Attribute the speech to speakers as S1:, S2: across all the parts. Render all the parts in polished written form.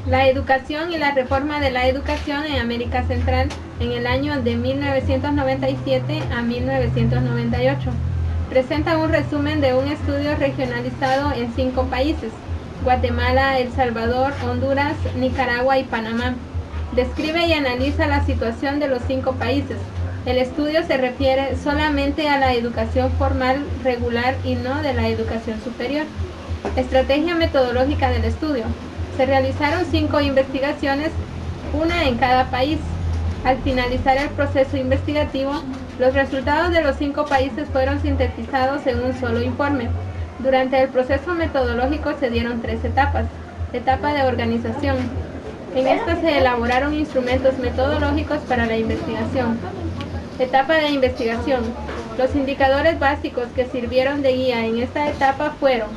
S1: La educación y la reforma de la educación en América Central en el año de 1997 a 1998. Presenta un resumen de un estudio regionalizado en 5 países: Guatemala, El Salvador, Honduras, Nicaragua y Panamá. Describe y analiza la situación de los 5 países. El estudio se refiere solamente a la educación formal regular y no de la educación superior. Estrategia metodológica del estudio. Se realizaron 5 investigaciones, una en cada país. Al finalizar el proceso investigativo, los resultados de los 5 países fueron sintetizados en un solo informe. Durante el proceso metodológico se dieron 3 etapas. Etapa de organización. En esta se elaboraron instrumentos metodológicos para la investigación. Etapa de investigación. Los indicadores básicos que sirvieron de guía en esta etapa fueron: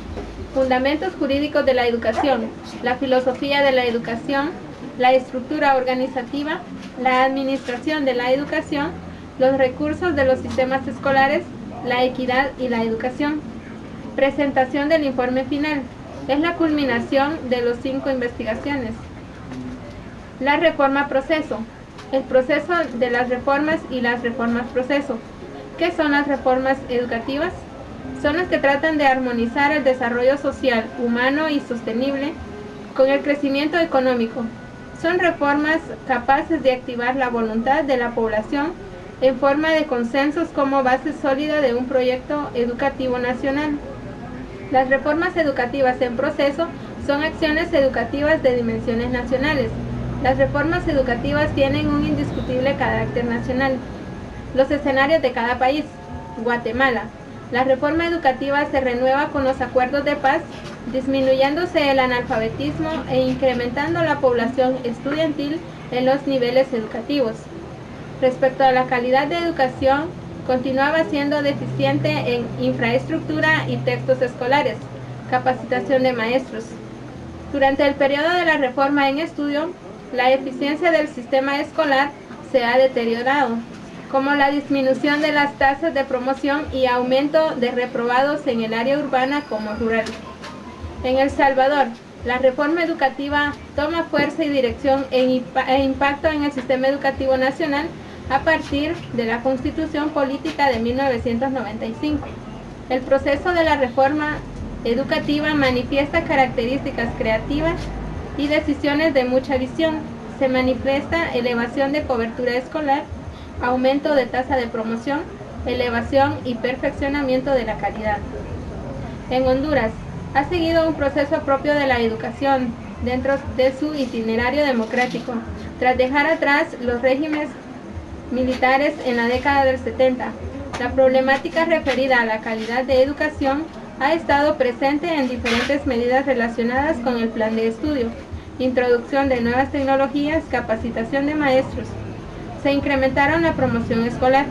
S1: fundamentos jurídicos de la educación, la filosofía de la educación, la estructura organizativa, la administración de la educación, los recursos de los sistemas escolares, la equidad y la educación. Presentación del informe final. Es la culminación de los 5 investigaciones. La reforma proceso. El proceso de las reformas y las reformas proceso. ¿Qué son las reformas educativas? Son las que tratan de armonizar el desarrollo social, humano y sostenible con el crecimiento económico. Son reformas capaces de activar la voluntad de la población en forma de consensos como base sólida de un proyecto educativo nacional. Las reformas educativas en proceso son acciones educativas de dimensiones nacionales. Las reformas educativas tienen un indiscutible carácter nacional. Los escenarios de cada país. Guatemala. La reforma educativa se renueva con los acuerdos de paz, disminuyéndose el analfabetismo e incrementando la población estudiantil en los niveles educativos. Respecto a la calidad de educación, continuaba siendo deficiente en infraestructura y textos escolares, capacitación de maestros. Durante el periodo de la reforma en estudio, la eficiencia del sistema escolar se ha deteriorado, como la disminución de las tasas de promoción y aumento de reprobados en el área urbana como rural. En El Salvador, la reforma educativa toma fuerza y dirección e impacto en el sistema educativo nacional a partir de la Constitución Política de 1995. El proceso de la reforma educativa manifiesta características creativas y decisiones de mucha visión. Se manifiesta elevación de cobertura escolar, aumento de tasa de promoción, elevación y perfeccionamiento de la calidad. En Honduras, ha seguido un proceso propio de la educación dentro de su itinerario democrático, tras dejar atrás los regímenes militares en la década del 70. La problemática referida a la calidad de educación ha estado presente en diferentes medidas relacionadas con el plan de estudio, introducción de nuevas tecnologías, capacitación de maestros. Se incrementaron la promoción escolar.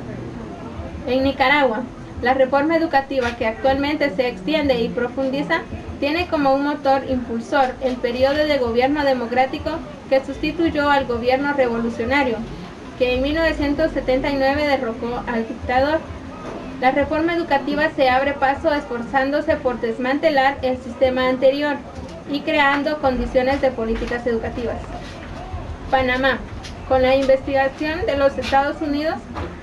S1: En Nicaragua, la reforma educativa que actualmente se extiende y profundiza tiene como un motor impulsor el periodo de gobierno democrático que sustituyó al gobierno revolucionario, que en 1979 derrocó al dictador. La reforma educativa se abre paso esforzándose por desmantelar el sistema anterior y creando condiciones de políticas educativas. Panamá. Con la investigación de los Estados Unidos,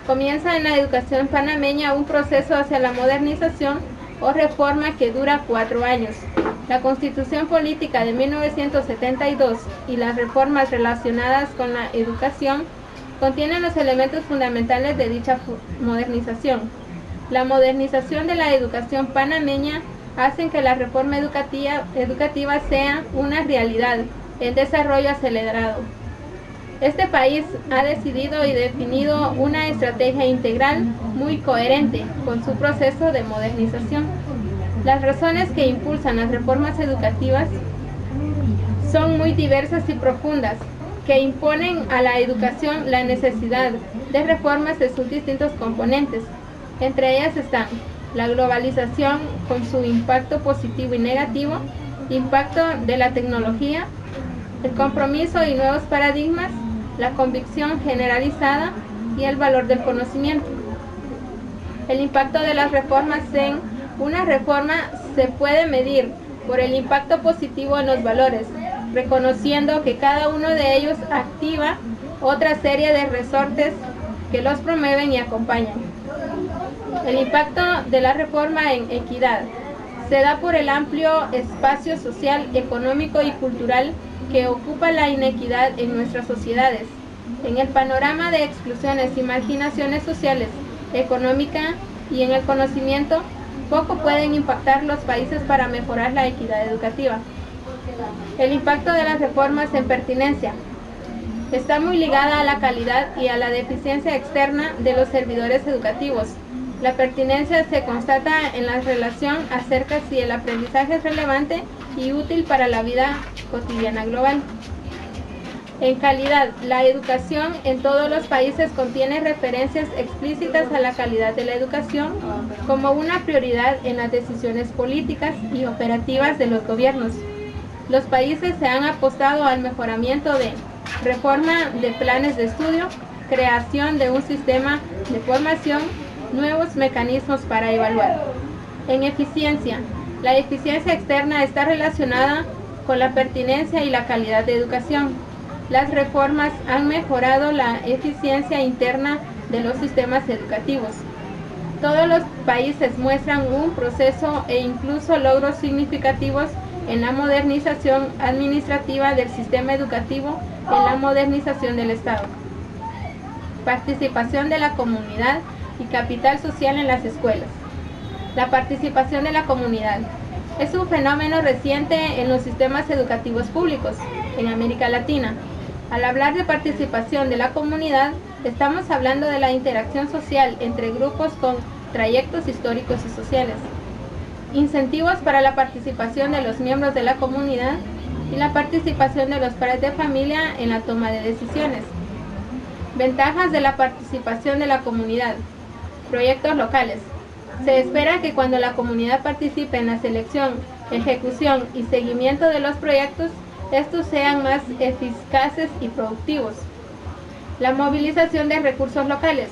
S1: comienza en la educación panameña un proceso hacia la modernización o reforma que dura 4 años. La Constitución Política de 1972 y las reformas relacionadas con la educación contienen los elementos fundamentales de dicha modernización. La modernización de la educación panameña hace que la reforma educativa sea una realidad en desarrollo acelerado. Este país ha decidido y definido una estrategia integral muy coherente con su proceso de modernización. Las razones que impulsan las reformas educativas son muy diversas y profundas, que imponen a la educación la necesidad de reformas de sus distintos componentes. Entre ellas están la globalización con su impacto positivo y negativo, impacto de la tecnología, el compromiso y nuevos paradigmas, la convicción generalizada y el valor del conocimiento. El impacto de las reformas en una reforma se puede medir por el impacto positivo en los valores, reconociendo que cada uno de ellos activa otra serie de resortes que los promueven y acompañan. El impacto de la reforma en equidad se da por el amplio espacio social, económico y cultural que ocupa la inequidad en nuestras sociedades. En el panorama de exclusiones y marginaciones sociales, económica y en el conocimiento, poco pueden impactar los países para mejorar la equidad educativa. El impacto de las reformas en pertinencia está muy ligada a la calidad y a la deficiencia externa de los servidores educativos. La pertinencia se constata en la relación acerca si el aprendizaje es relevante y útil para la vida cotidiana global. En calidad, la educación en todos los países contiene referencias explícitas a la calidad de la educación como una prioridad en las decisiones políticas y operativas de los gobiernos. Los países se han apostado al mejoramiento de reforma de planes de estudio, creación de un sistema de formación, nuevos mecanismos para evaluar. En eficiencia, la eficiencia externa está relacionada con la pertinencia y la calidad de educación. Las reformas han mejorado la eficiencia interna de los sistemas educativos. Todos los países muestran un proceso e incluso logros significativos en la modernización administrativa del sistema educativo, en la modernización del Estado. Participación de la comunidad y capital social en las escuelas. La participación de la comunidad es un fenómeno reciente en los sistemas educativos públicos en América Latina. Al hablar de participación de la comunidad, estamos hablando de la interacción social entre grupos con trayectos históricos y sociales, incentivos para la participación de los miembros de la comunidad y la participación de los padres de familia en la toma de decisiones. Ventajas de la participación de la comunidad. Proyectos locales. Se espera que cuando la comunidad participe en la selección, ejecución y seguimiento de los proyectos, estos sean más eficaces y productivos. La movilización de recursos locales.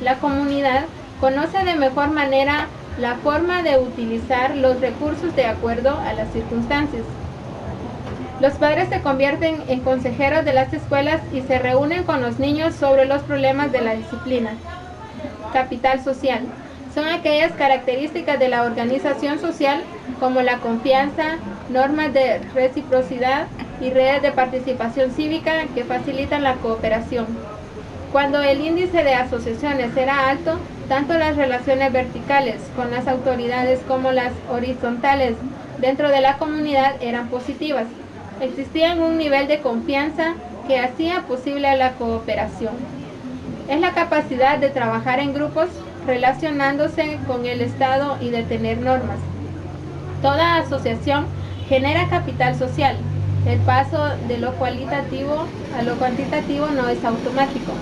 S1: La comunidad conoce de mejor manera la forma de utilizar los recursos de acuerdo a las circunstancias. Los padres se convierten en consejeros de las escuelas y se reúnen con los niños sobre los problemas de la disciplina. Capital social. Son aquellas características de la organización social como la confianza, normas de reciprocidad y redes de participación cívica que facilitan la cooperación. Cuando el índice de asociaciones era alto, tanto las relaciones verticales con las autoridades como las horizontales dentro de la comunidad eran positivas. Existía un nivel de confianza que hacía posible la cooperación. Es la capacidad de trabajar en grupos relacionándose con el Estado y de tener normas. Toda asociación genera capital social. El paso de lo cualitativo a lo cuantitativo no es automático.